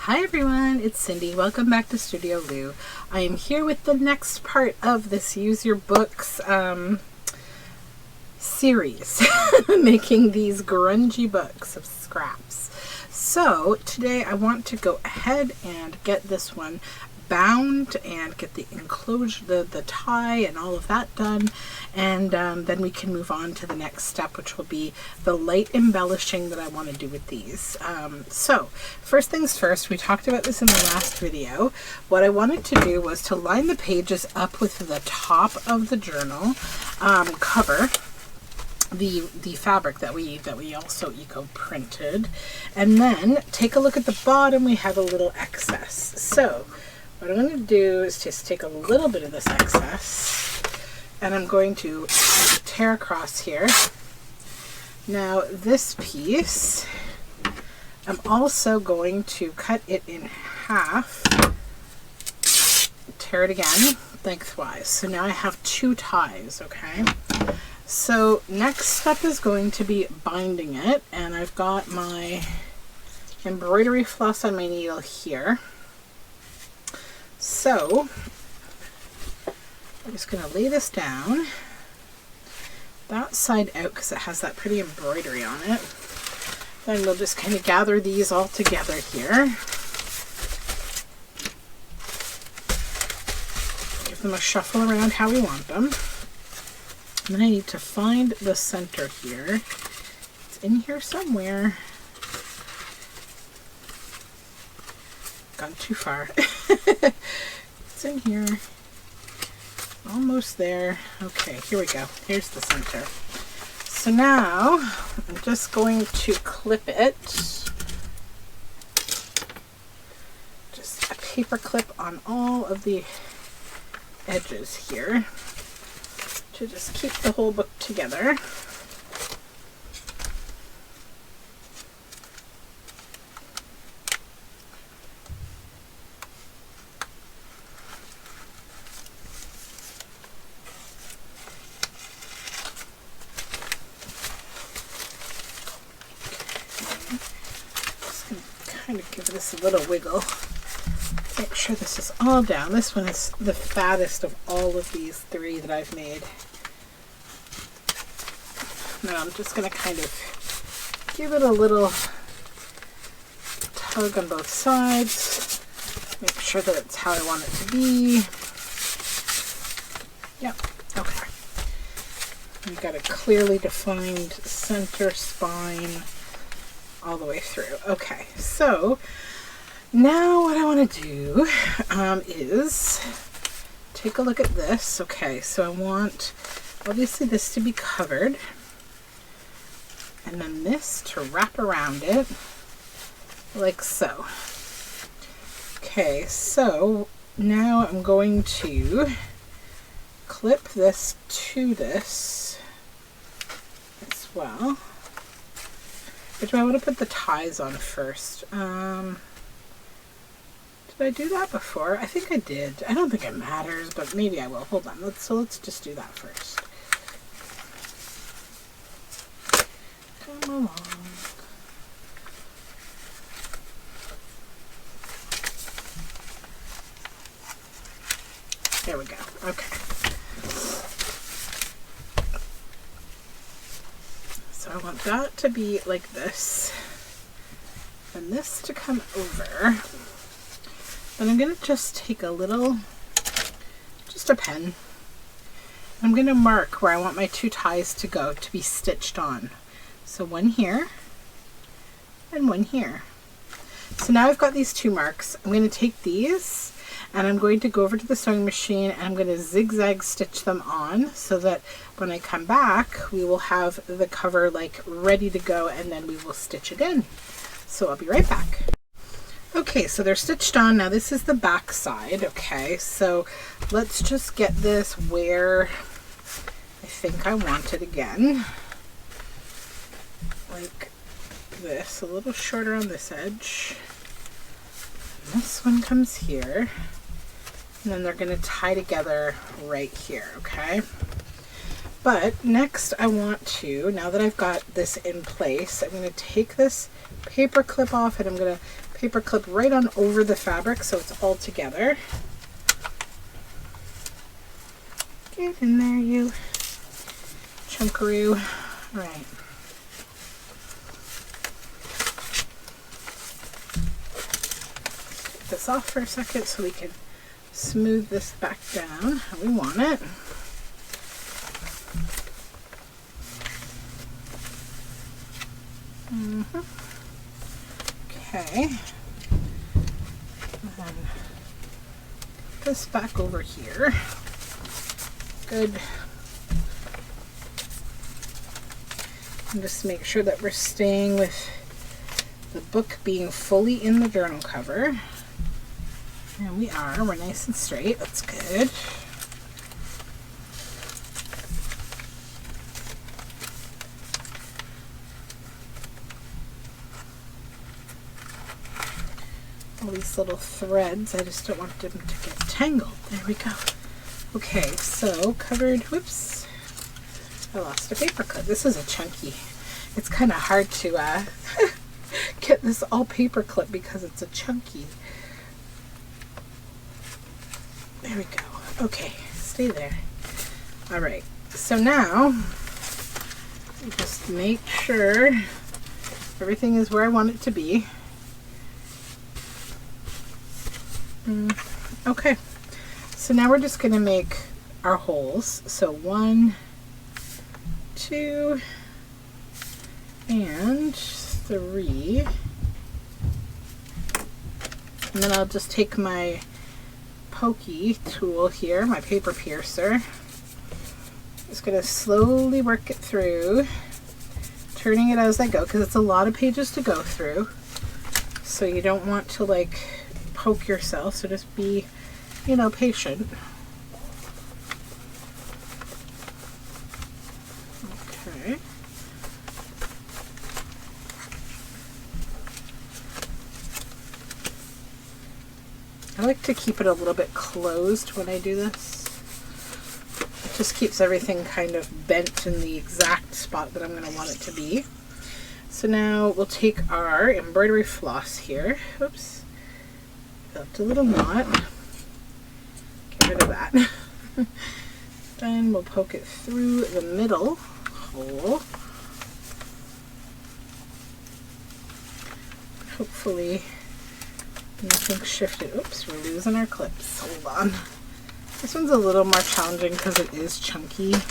Hi everyone, it's Cindy. Welcome back to Studioloo. I am here with the next part of this Use Your Books series, making these grungy books of scraps. So today I want to go ahead and get this one bound and get the enclosure, the tie and all of that done, and then we can move on to the next step, which will be the light embellishing that I want to do with these. So first things first, we talked about this in the last video. What I wanted to do was to line the pages up with the top of the journal cover, the fabric that we also eco printed, and then take a look at the bottom. We have a little excess. So what I'm going to do is just take a little bit of this excess and I'm going to tear across here. Now this piece, I'm also going to cut it in half, tear it again lengthwise. So now I have two ties, okay? So next step is going to be binding it, and I've got my embroidery floss on my needle here. So I'm just going to lay this down, that side out because it has that pretty embroidery on it. Then we'll just kind of gather these all together here. Give them a shuffle around how we want them. And then I need to find the center here. It's in here somewhere. Gone too far. It's in here. Almost there. Okay, here we go. Here's the center. So now I'm just going to clip it. Just a paper clip on all of the edges here to just keep the whole book together. Kind of give this a little wiggle. Make sure this is all down. This one is the fattest of all of these three that I've made. Now I'm just going to kind of give it a little tug on both sides. Make sure that it's how I want it to be. Yep, okay. You've got a clearly defined center spine all the way through. Okay, so now what I want to do is take a look at this. Okay, so I want obviously this to be covered and then this to wrap around it like so. Okay, so now I'm going to clip this to this as well. But do I want to put the ties on first? Did I do that before? I think I did. I don't think it matters, but maybe I will. Hold on. Let's just do that first. Come along. There we go. Okay. So I want that to be like this, and this to come over. And I'm going to just take a little, just a pen. I'm going to mark where I want my two ties to go to be stitched on. So one here and one here. So now I've got these two marks. I'm going to take these and I'm going to go over to the sewing machine and I'm going to zigzag stitch them on so that when I come back we will have the cover like ready to go, and then we will stitch it in. So I'll be right back. Okay, so they're stitched on. Now this is the back side. Okay, so let's just get this where I think I want it again. Like this, a little shorter on this edge. And this one comes here. And then they're going to tie together right here, okay? But next I want to, now that I've got this in place, I'm going to take this paper clip off and I'm going to paper clip right on over the fabric so it's all together. Get in there, you chunkaroo. All right. Take this off for a second so we can smooth this back down how we want it. Okay. And then put this back over here. Good. And just make sure that we're staying with the book being fully in the journal cover. And we are. We're nice and straight. That's good. All these little threads, I just don't want them to get tangled. There we go. Okay, so covered, whoops, I lost a paper clip. This is a chunky, it's kind of hard to get this all paper clip because it's a chunky. There we go. Okay, stay there. All right, so now just make sure everything is where I want it to be. Okay. So now we're just going to make our holes. So 1, 2, and 3. And then I'll just take my pokey tool here, my paper piercer. Just going to slowly work it through, turning it as I go because it's a lot of pages to go through. So you don't want to like poke yourself, so just be, you know, patient. Okay. I like to keep it a little bit closed when I do this. It just keeps everything kind of bent in the exact spot that I'm going to want it to be. So now we'll take our embroidery floss here. Oops. Built a little knot. Get rid of that. Then we'll poke it through the middle hole. Hopefully nothing shifted. Oops, we're losing our clips. Hold on. This one's a little more challenging because it is chunky. There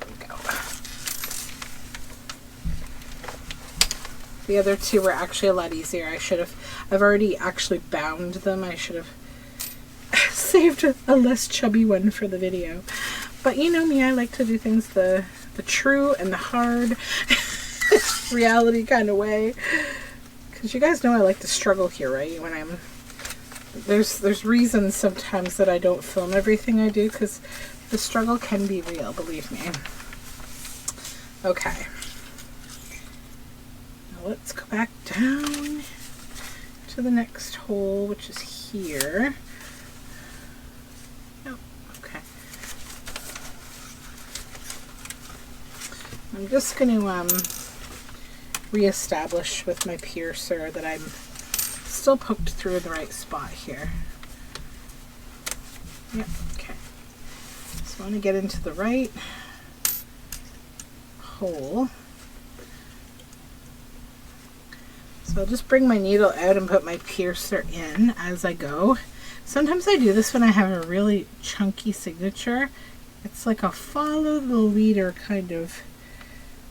we go. The other two were actually a lot easier. I've already actually bound them. I should have saved a less chubby one for the video. But you know me, I like to do things the true and the hard reality kind of way. Because you guys know I like to struggle here, right? When there's reasons sometimes that I don't film everything I do because the struggle can be real, believe me. Okay. Now let's go back down to the next hole, which is here. Oh, okay. I'm just going to reestablish with my piercer that I'm still poked through the right spot here. Yep, okay. So I want to get into the right hole. So I'll just bring my needle out and put my piercer in as I go. Sometimes I do this when I have a really chunky signature. It's like a follow the leader kind of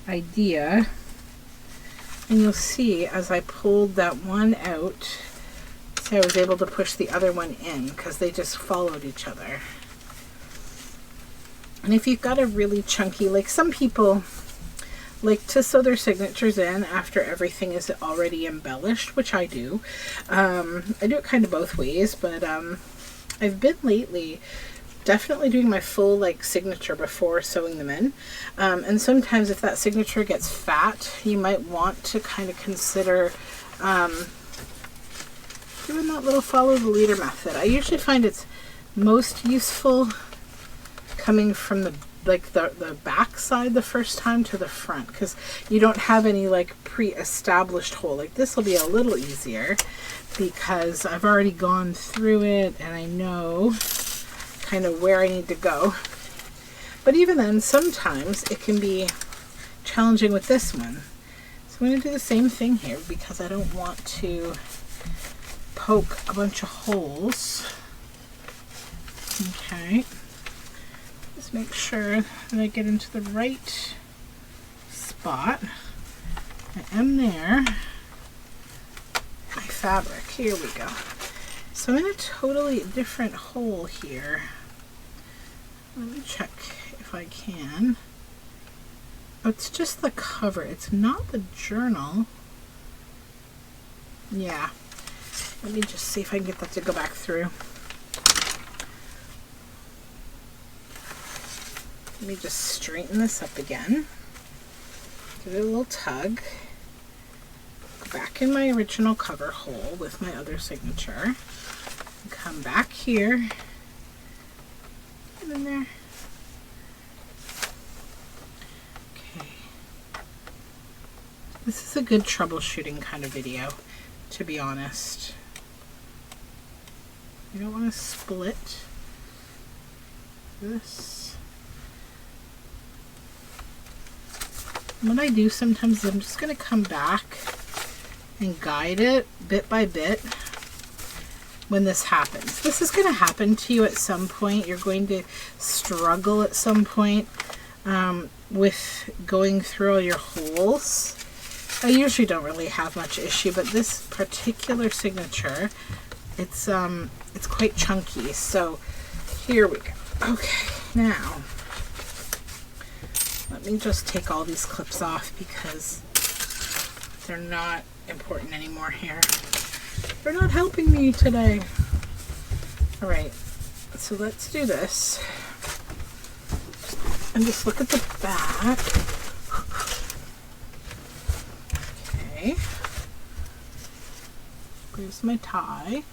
idea. And you'll see as I pulled that one out, see, I was able to push the other one in because they just followed each other. And if you've got a really chunky, like some people like to sew their signatures in after everything is already embellished, which I do. I do it kind of both ways, but I've been lately definitely doing my full like signature before sewing them in. And sometimes if that signature gets fat, you might want to kind of consider doing that little follow the leader method. I usually find it's most useful coming from the back side the first time to the front, because you don't have any like pre-established hole. Like this will be a little easier because I've already gone through it and I know kind of where I need to go. But even then, sometimes it can be challenging with this one. So I'm going to do the same thing here because I don't want to poke a bunch of holes. Okay. Just make sure that I get into the right spot. I am there. My fabric. Here we go. So I'm in a totally different hole here. Let me check if I can. Oh, it's just the cover. It's not the journal. Yeah. Let me just see if I can get that to go back through. Let me just straighten this up again. Give it a little tug. Go back in my original cover hole with my other signature. Come back here. Get in there. Okay. This is a good troubleshooting kind of video, to be honest. You don't want to split this. What I do sometimes is I'm just going to come back and guide it bit by bit when this happens. This is going to happen to you at some point. You're going to struggle at some point with going through all your holes. I usually don't really have much issue, but this particular signature, it's quite chunky. So here we go. Okay, now let me just take all these clips off because they're not important anymore here. They're not helping me today. All right, so let's do this. And just look at the back. Okay. Here's my tie.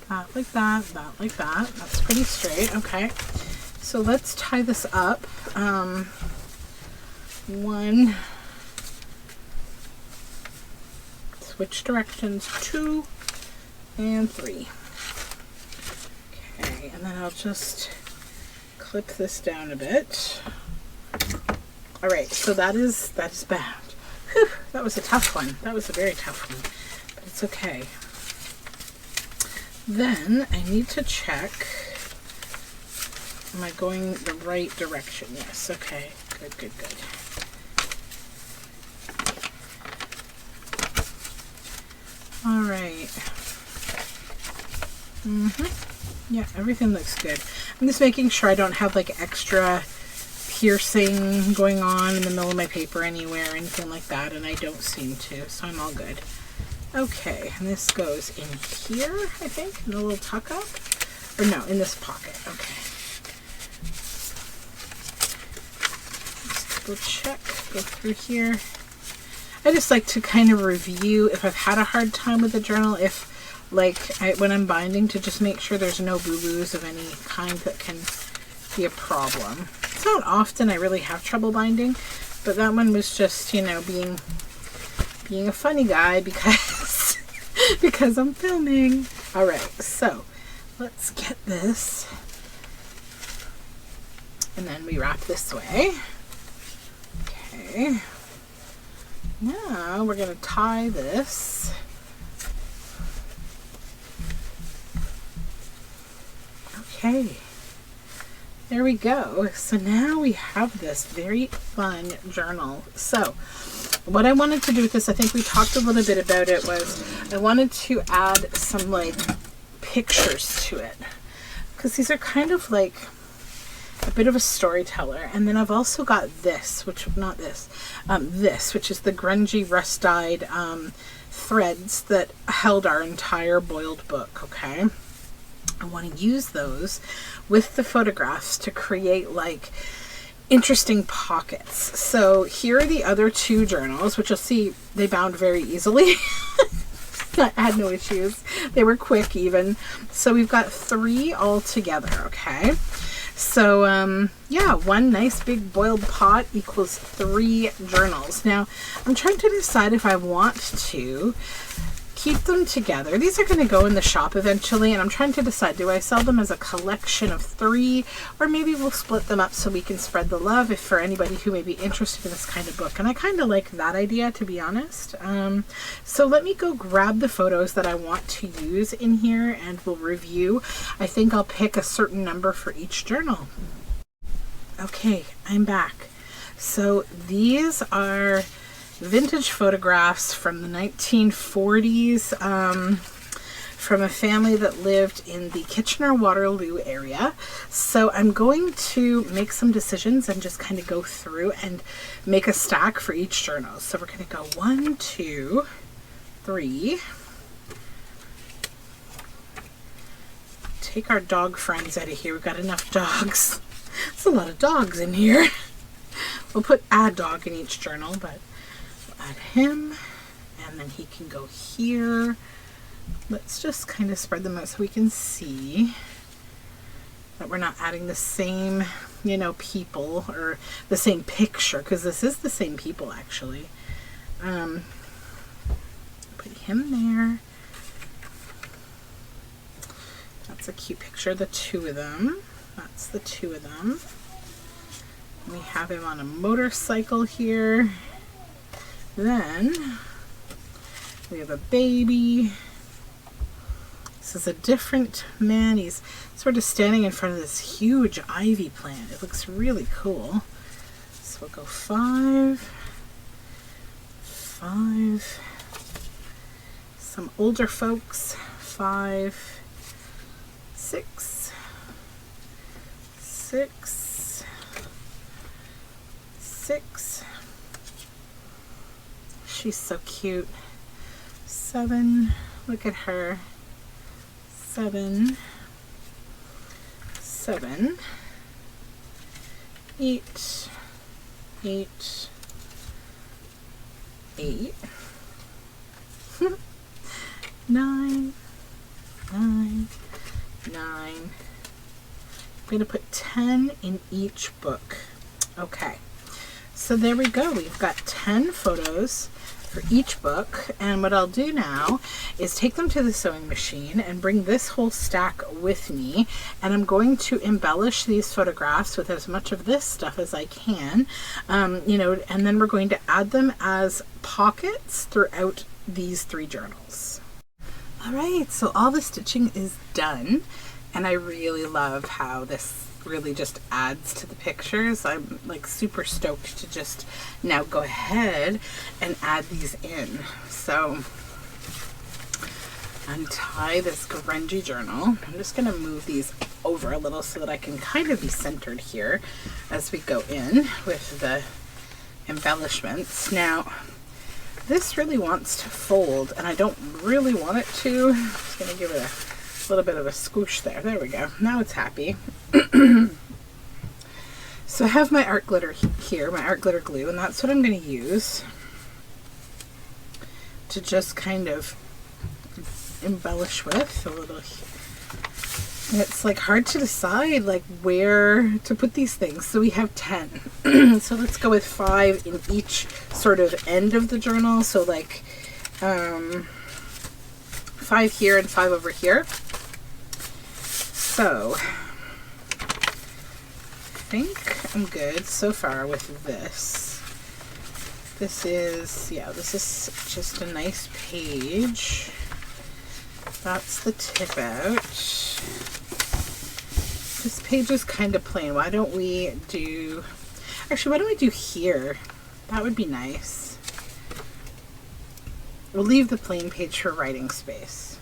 That like that, that like that. That's pretty straight. Okay. So let's tie this up. 1, switch directions, 2, and 3. Okay, and then I'll just clip this down a bit. All right, so that is bound. Whew, that was a tough one. That was a very tough one, but it's okay. Then I need to check, am I going the right direction? Yes, okay, good, good, good. All right. Yeah, everything looks good. I'm just making sure I don't have like extra piercing going on in the middle of my paper anywhere or anything like that, and I don't seem to, so I'm all good. Okay, and this goes in here, I think, in a little tuck up. Or no, in this pocket. Okay. Let's double check, go through here. I just like to kind of review if I've had a hard time with the journal, if when I'm binding, to just make sure there's no boo-boos of any kind that can be a problem. It's not often I really have trouble binding, but that one was just, you know, being a funny guy because because I'm filming. All right, so let's get this, and then we wrap this way. Okay. Now we're going to tie this. Okay, there we go. So now we have this very fun journal. So what I wanted to do with this, I think we talked a little bit about it, was I wanted to add some like pictures to it, because these are kind of like a bit of a storyteller. And then I've also got this, which is the grungy rust-dyed threads that held our entire boiled book. Okay, I want to use those with the photographs to create like interesting pockets. So here are the other two journals, which you'll see they bound very easily. I had no issues. They were quick even. So we've got 3 all together. Okay. So yeah, one nice big boiled pot equals 3 journals. Now I'm trying to decide if I want to keep them together. These are going to go in the shop eventually, and I'm trying to decide, do I sell them as a collection of 3, or maybe we'll split them up so we can spread the love if for anybody who may be interested in this kind of book. And I kind of like that idea, to be honest. So let me go grab the photos that I want to use in here and we'll review. I think I'll pick a certain number for each journal. Okay, I'm back. So these are vintage photographs from the 1940s from a family that lived in the Kitchener-Waterloo area. So I'm going to make some decisions and just kind of go through and make a stack for each journal. So we're going to go 1, 2, 3. Take our dog friends out of here. We've got enough dogs. There's a lot of dogs in here. We'll put a dog in each journal, but add him, and then he can go here. Let's just kind of spread them out so we can see that we're not adding the same, you know, people or the same picture, because this is the same people actually. Put him there. That's a cute picture, the 2 of them. That's the 2 of them. We have him on a motorcycle here. Then we have a baby. This is a different man. He's sort of standing in front of this huge ivy plant. It looks really cool. So we'll go 5, 5. Some older folks, 5, 6, 6, 6. She's so cute. 7, look at her. 7, 7, 8, 8, 8, 9, 9, 9. I'm going to put 10 in each book. Okay. So there we go. We've got 10 photos for each book, and what I'll do now is take them to the sewing machine and bring this whole stack with me, and I'm going to embellish these photographs with as much of this stuff as I can, you know, and then we're going to add them as pockets throughout these 3 journals. All right, so all the stitching is done, and I really love how this really just adds to the pictures. I'm like super stoked to just now go ahead and add these in. So untie this grungy journal. I'm just going to move these over a little so that I can kind of be centered here as we go in with the embellishments. Now this really wants to fold, and I don't really want it to. I'm just going to give it a little bit of a squish there. There we go. Now it's happy. So I have my art glitter here, my art glitter glue, and that's what I'm going to use to just kind of embellish with a little. And it's like hard to decide like where to put these things. So we have 10. So let's go with 5 in each sort of end of the journal. So like 5 here and 5 over here. So I think I'm good so far with this. This is, yeah, this is just a nice page. That's the tip out. This page is kind of plain. Why don't we do, actually, why don't we do here? That would be nice. We'll leave the plain page for writing space.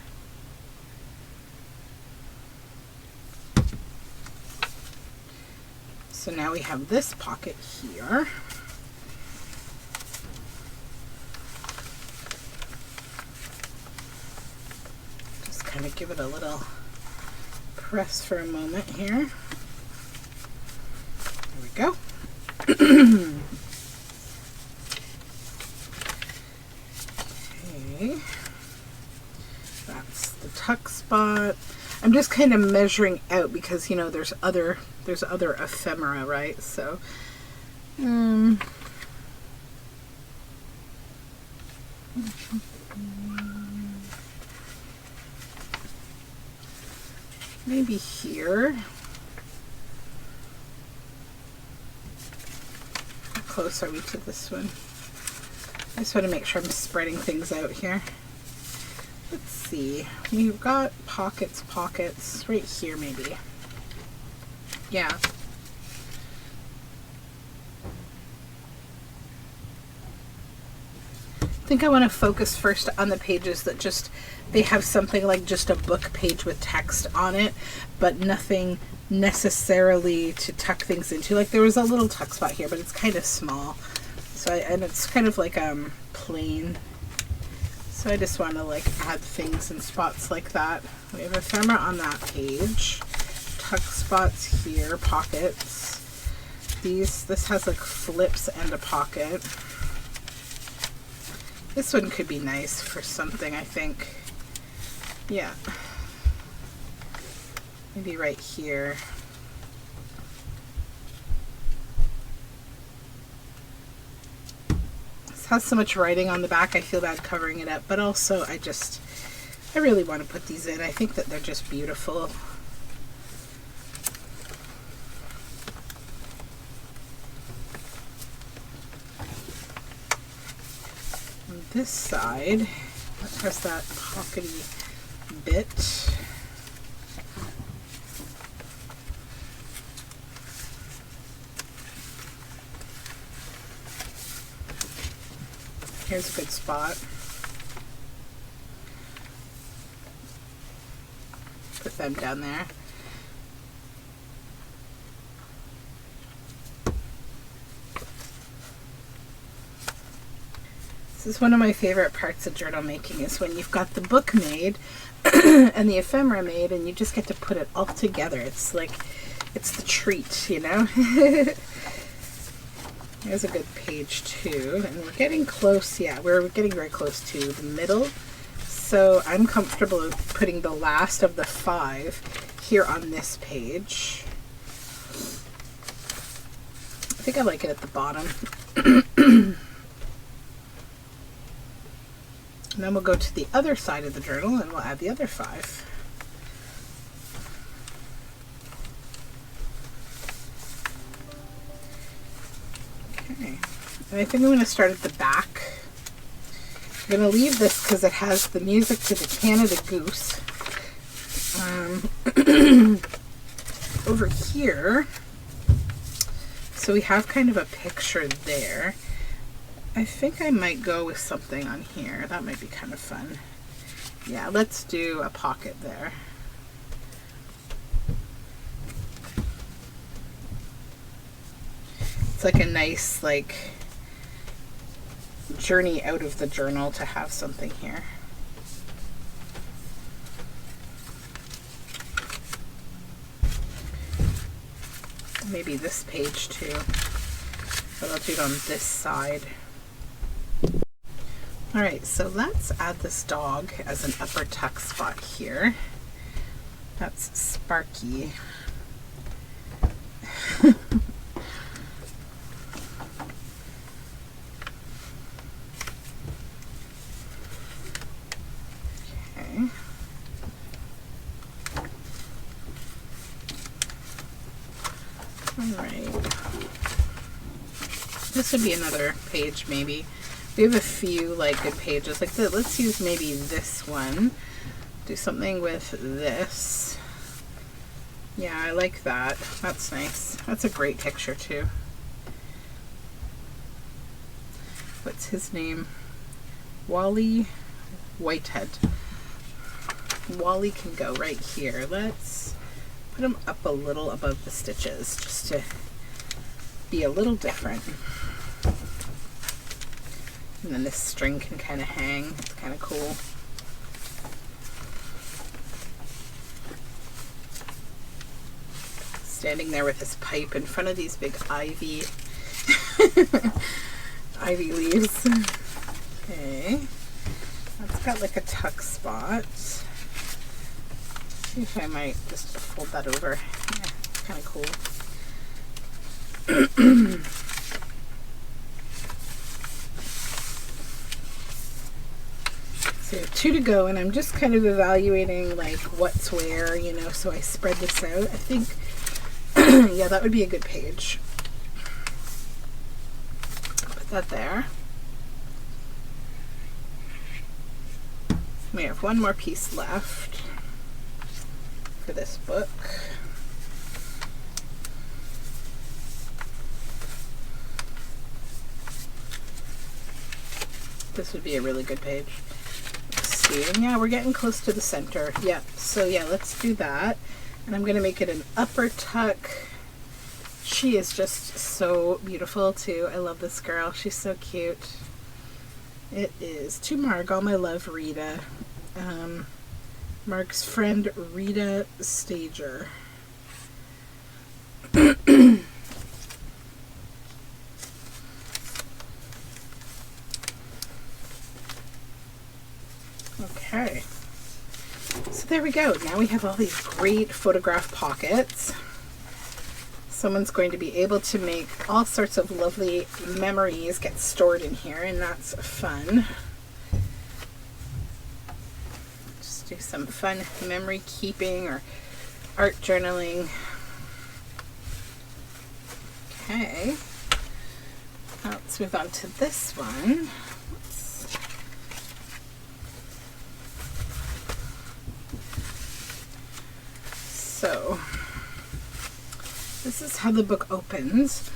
So now we have this pocket here. Just kind of give it a little press for a moment here. There we go. Okay. That's the tuck spot. I'm just kind of measuring out because, you know, there's other ephemera, right? So maybe here. How close are we to this one? I just want to make sure I'm spreading things out here. Let's see. We've got pockets right here maybe. Yeah. I think I want to focus first on the pages that just, they have something like just a book page with text on it, but nothing necessarily to tuck things into. Like there was a little tuck spot here, but it's kind of small. So and it's kind of like plain. So I just want to like add things in spots like that. We have ephemera on that page. Tuck spots here, pockets. This has like flips and a pocket. This one could be nice for something, I think. Yeah. Maybe right here. This has so much writing on the back, I feel bad covering it up, but also I really want to put these in. I think that they're just beautiful. This side has that pockety bit. Here's a good spot. Put them down there. This is one of my favorite parts of journal making, is when you've got the book made and the ephemera made and you just get to put it all together. It's like, it's the treat, you know? There's a good page too, and we're getting close. Yeah, we're getting very close to the middle. So I'm comfortable with putting the last of the 5 here on this page. I think I like it at the bottom. And then we'll go to the other side of the journal and we'll add the other 5. Okay, and I think I'm going to start at the back. I'm going to leave this because it has the music to the Canada Goose. Over here, so we have kind of a picture there. I think I might go with something on here. That might be kind of fun. Yeah, let's do a pocket there. It's like a nice, like, journey out of the journal to have something here. Maybe this page too, but I'll do it on this side. Alright, so let's add this dog as an upper tuck spot here. That's Sparky. Okay. Alright. This would be another page maybe. We have a few like good pages like that. Let's use maybe this one. Do something with this. Yeah, I like that. That's nice. That's a great picture too. What's his name? Wally Whitehead. Wally can go right here. Let's put him up a little above the stitches just to be a little different. And then this string can kind of hang. It's kind of cool. Standing there with his pipe in front of these big ivy ivy leaves. Okay. That's got like a tuck spot. See if I might just fold that over. Yeah, kind of cool. So I have 2 to go, and I'm just kind of evaluating like what's where, you know, so I spread this out. I think, yeah, that would be a good page. Put that there. We have 1 more piece left for this book. This would be a really good page. Let's see. And yeah, we're getting close to the center. Yep. So yeah, let's do that. And I'm going to make it an upper tuck. She is just so beautiful too. I love this girl. She's so cute. It is to Marg. All my love, Rita. Marg's friend, Rita Stager. Okay, so there we go. Now we have all these great photograph pockets. Someone's going to be able to make all sorts of lovely memories get stored in here, and that's fun. Just do some fun memory keeping or art journaling. Okay, now let's move on to this one. So this is how the book opens.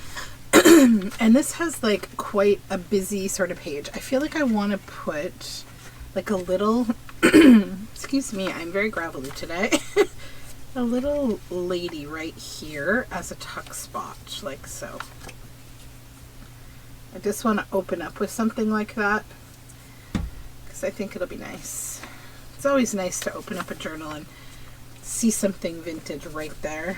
And this has like quite a busy sort of page. I feel like I want to put like a little excuse me, I'm very gravelly today. A little lady right here as a tuck spot, like so. I just want to open up with something like that because I think it'll be nice. It's always nice to open up a journal and see something vintage right there.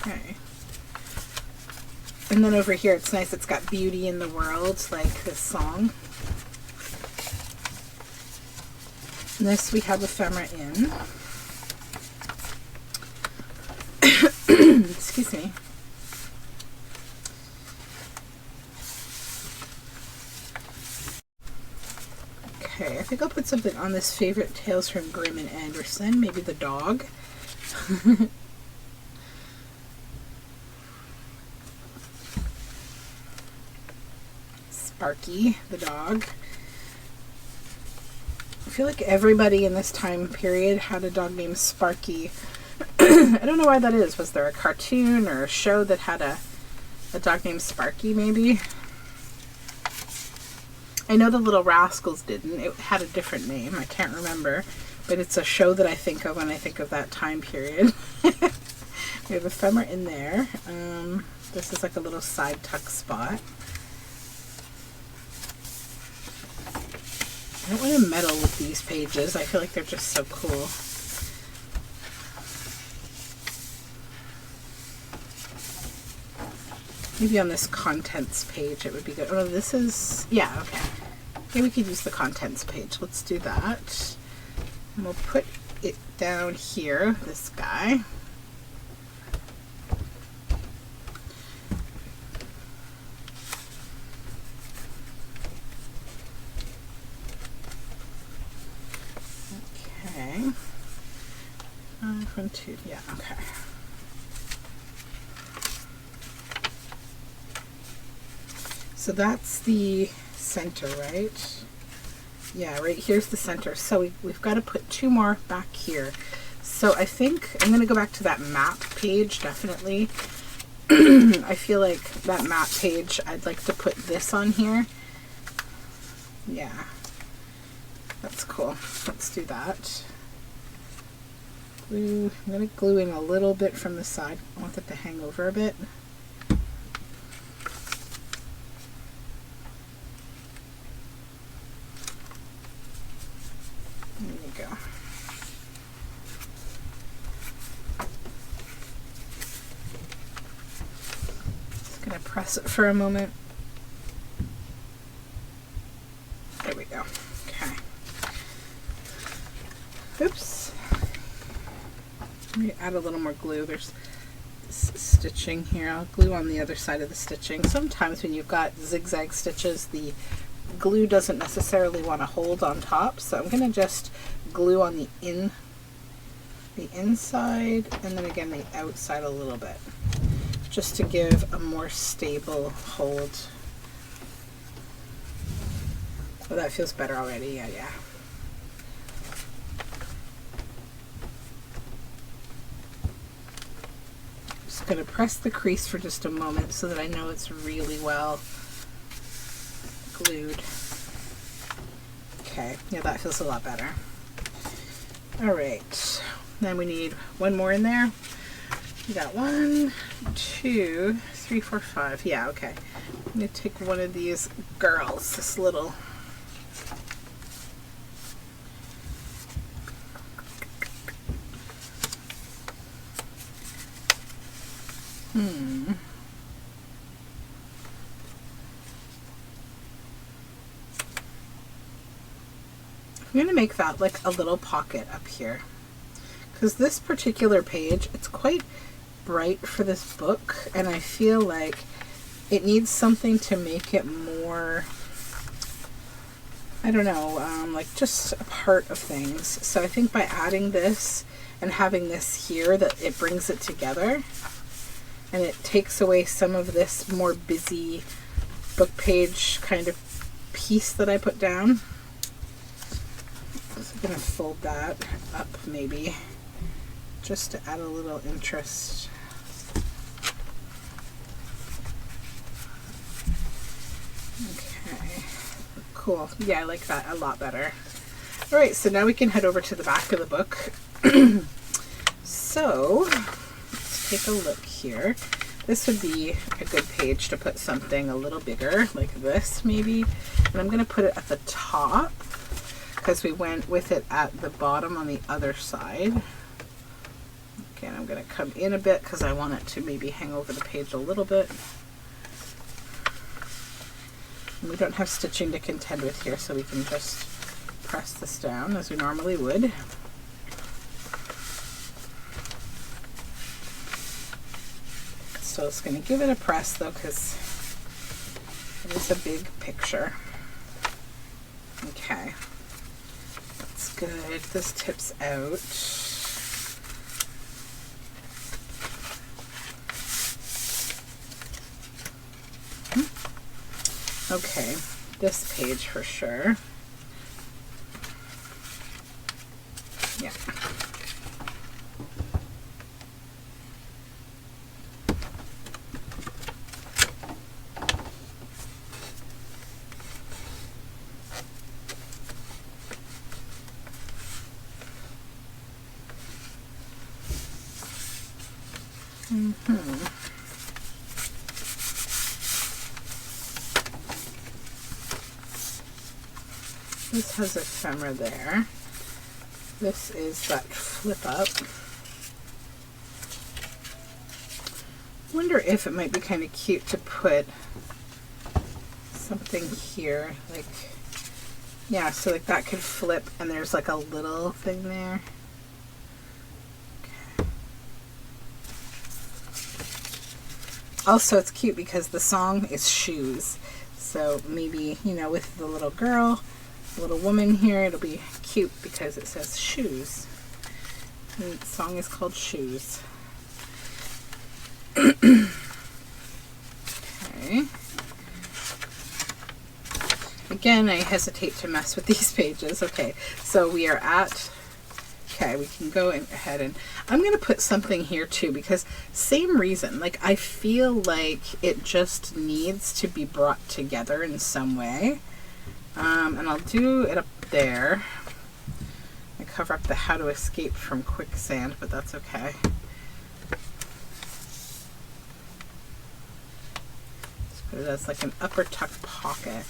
Okay. And then over here it's nice, it's got beauty in the world, like this song. And this we have ephemera in. Excuse me. Okay, I think I'll put something on this favorite Tales from Grimm and Anderson, maybe the dog. Sparky, the dog. I feel like everybody in this time period had a dog named Sparky. I don't know why that is. Was there a cartoon or a show that had a dog named Sparky, maybe? I know the Little Rascals didn't. It had a different name. I can't remember. But it's a show that I think of when I think of that time period. We have ephemera in there. This is like a little side tuck spot. I don't want to meddle with these pages. I feel like they're just so cool. Maybe on this contents page it would be good. Oh, this is, yeah, okay. Okay, we could use the contents page. Let's do that. And we'll put it down here, this guy. Okay. 1, 2, yeah, okay. So that's the center, right? Yeah, right here's the center. So we've got to put 2 more back here. So I think I'm going to go back to that map page, definitely. I feel like that map page, I'd like to put this on here. Yeah, that's cool. Let's do that. Glue. I'm going to glue in a little bit from the side. I want it to hang over a bit. There you go. Just going to press it for a moment. add a little more glue. There's stitching here. I'll glue on the other side of the stitching. Sometimes when you've got zigzag stitches, the glue doesn't necessarily want to hold on top, so I'm going to just glue on the inside and then again the outside a little bit, just to give a more stable hold. Oh, that feels better already. Yeah. Just going to press the crease for just a moment so that I know it's really well glued. Okay, yeah, that feels a lot better. All right, then we need one more in there. We got 1, 2, 3, 4, 5. Yeah, okay. I'm going to take one of these girls, this little I'm going to make that like a little pocket up here, because this particular page, it's quite bright for this book, and I feel like it needs something to make it more, I don't know, like just a part of things. So I think by adding this and having this here, that it brings it together, and it takes away some of this more busy book page kind of piece that I put down. So I'm going to fold that up maybe, just to add a little interest. Okay, cool. Yeah, I like that a lot better. All right, so now we can head over to the back of the book. So let's take a look here. This would be a good page to put something a little bigger, like this maybe. And I'm going to put it at the top, because we went with it at the bottom on the other side. Again, I'm going to come in a bit because I want it to maybe hang over the page a little bit. And we don't have stitching to contend with here, so we can just press this down as we normally would. So it's going to give it a press though, because it is a big picture. Okay, that's good. This tips out. Okay, this page for sure. Yeah. This has ephemera there. This is that flip up. I wonder if it might be kind of cute to put something here, like, yeah, so like that could flip and there's like a little thing there. Okay. Also, it's cute because the song is shoes. So maybe, you know, with the little girl, little woman here, it'll be cute because it says shoes. And the song is called Shoes. Okay. Again, I hesitate to mess with these pages. Okay, so we are at, okay, we can go ahead and I'm going to put something here too, because same reason, like I feel like it just needs to be brought together in some way. And I'll do it up there. I cover up the how to escape from quicksand, but that's okay. Let's put it as like an upper tuck pocket.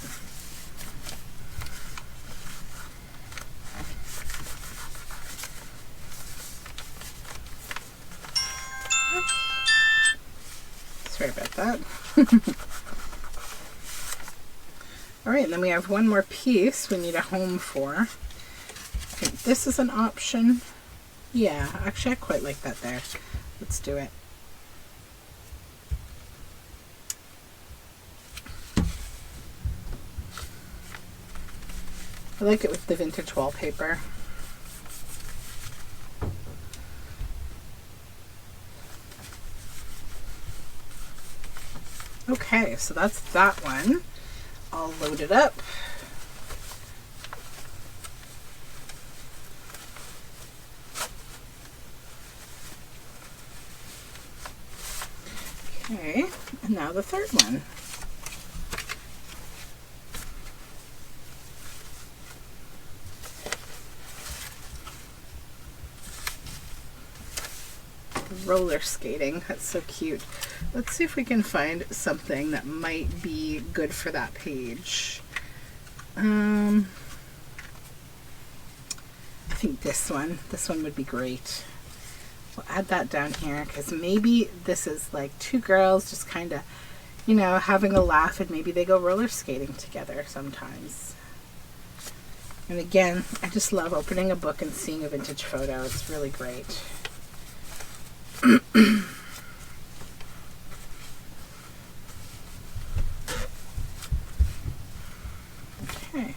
Sorry about that. All right, and then we have one more piece we need a home for. I think this is an option. Yeah, actually I quite like that there. Let's do it. I like it with the vintage wallpaper. Okay, so that's that one. I'll load it up. Okay, and now the third one. Roller skating. That's so cute. Let's see if we can find something that might be good for that page. I think this one would be great. We'll add that down here because maybe this is like two girls just kind of, you know, having a laugh, and maybe they go roller skating together sometimes. And again, I just love opening a book and seeing a vintage photo. It's really great. Okay.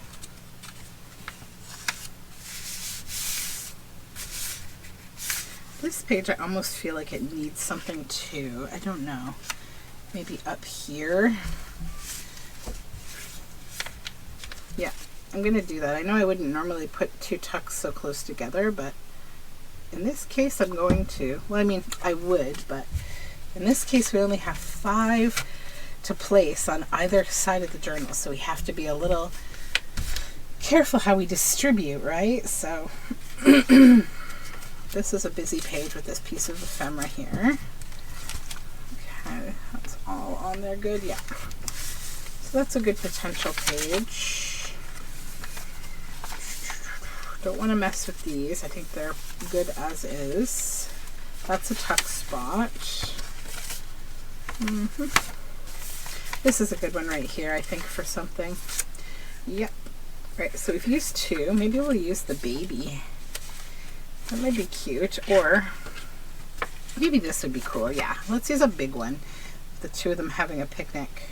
This page, I almost feel like it needs something too. I don't know. Maybe up here. Yeah, I'm going to do that. I know I wouldn't normally put two tucks so close together, but in this case I'm going to. Well, I mean, I would, but in this case we only have 5 to place on either side of the journal, so we have to be a little careful how we distribute, right? So this is a busy page with this piece of ephemera here. Okay, that's all on there good. Yeah, so that's a good potential page. Don't want to mess with these. I think they're good as is. That's a tuck spot. This is a good one right here, I think, for something. Yep. Right, so we've used 2. Maybe we'll use the baby. That might be cute. Or maybe this would be cool. Yeah, let's use a big one. The 2 of them having a picnic.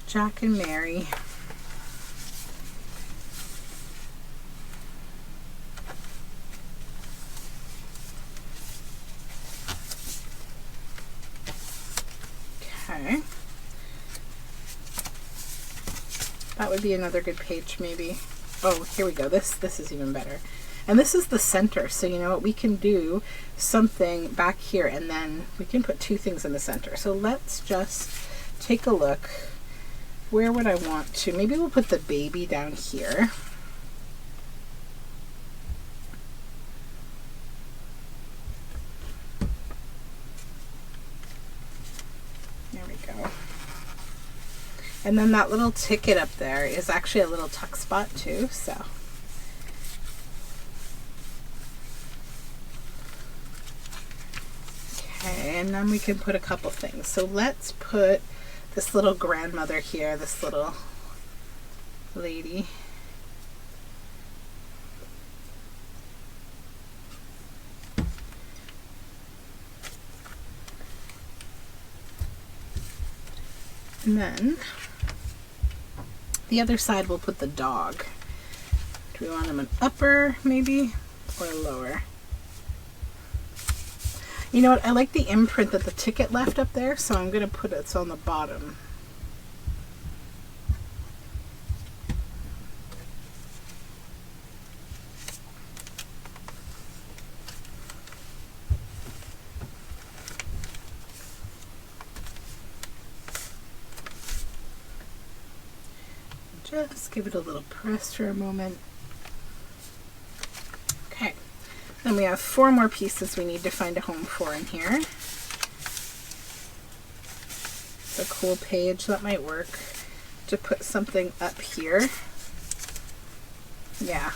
Jack and Mary. Okay. That would be another good page, maybe. Oh, here we go. This is even better. And this is the center, so you know what? We can do something back here, and then we can put 2 things in the center. So let's just take a look. Where would I want to? Maybe we'll put the baby down here. There we go. And then that little ticket up there is actually a little tuck spot too, so. Okay, and then we can put a couple things. So let's put this little grandmother here, this little lady. And then the other side we'll put the dog. Do we want him an upper maybe or a lower? You know what, I like the imprint that the ticket left up there, so I'm going to put it on the bottom. Just give it a little press for a moment. Okay. Then we have 4 more pieces we need to find a home for in here. It's a cool page that might work to put something up here. Yeah.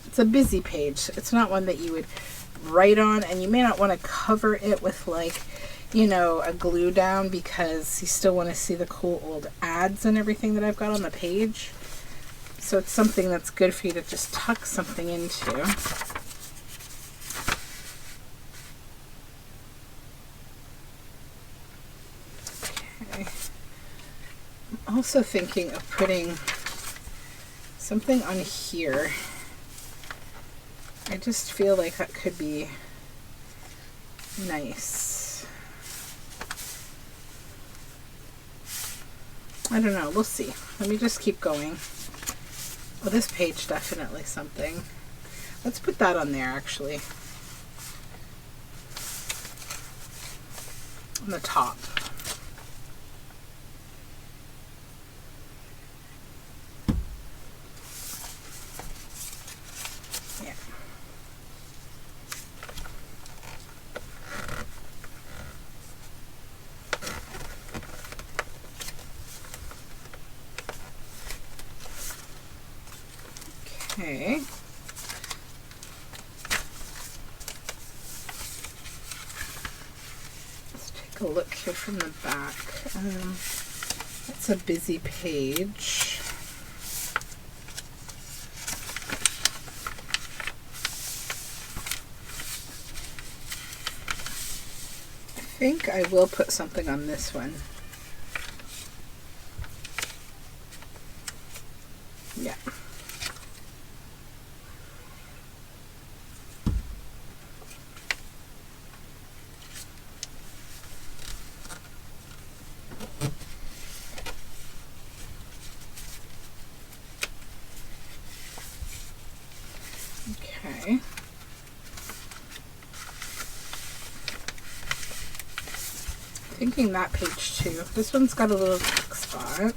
It's a busy page. It's not one that you would write on, and you may not want to cover it with, like, you know, a glue down because you still want to see the cool old ads and everything that I've got on the page. So it's something that's good for you to just tuck something into. Okay. I'm also thinking of putting something on here. I just feel like that could be nice. I don't know, we'll see. Let me just keep going. Well, this page definitely something. Let's put that on there actually. On the top. Yeah. Okay. Let's take a look here from the back. That's a busy page. I think I will put something on this one. Yeah. Okay. Thinking that page too. This one's got a little black spot.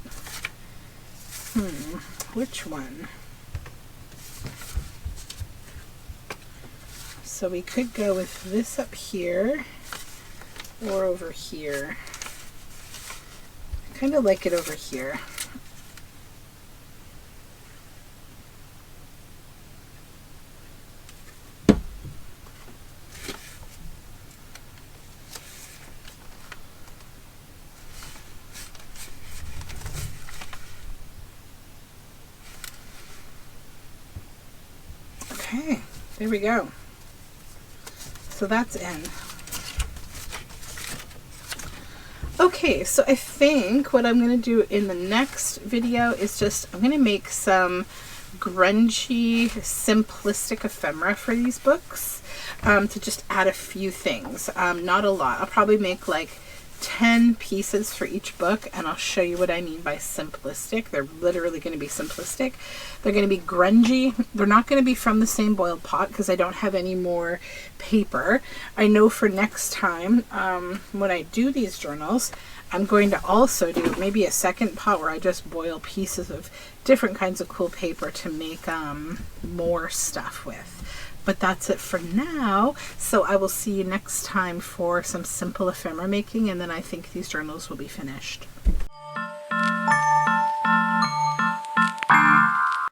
Which one? So we could go with this up here or over here. I kind of like it over here. Okay, there we go. So that's in. Okay, so I think what I'm going to do in the next video is I'm going to make some grungy, simplistic ephemera for these books, to just add a few things. Not a lot. I'll probably make like 10 pieces for each book, and I'll show you what I mean by simplistic. They're literally going to be simplistic. They're going to be grungy. They're not going to be from the same boiled pot because I don't have any more paper. I know for next time, when I do these journals, I'm going to also do maybe a second pot where I just boil pieces of different kinds of cool paper to make more stuff with. But that's it for now. So I will see you next time for some simple ephemera making, and then I think these journals will be finished.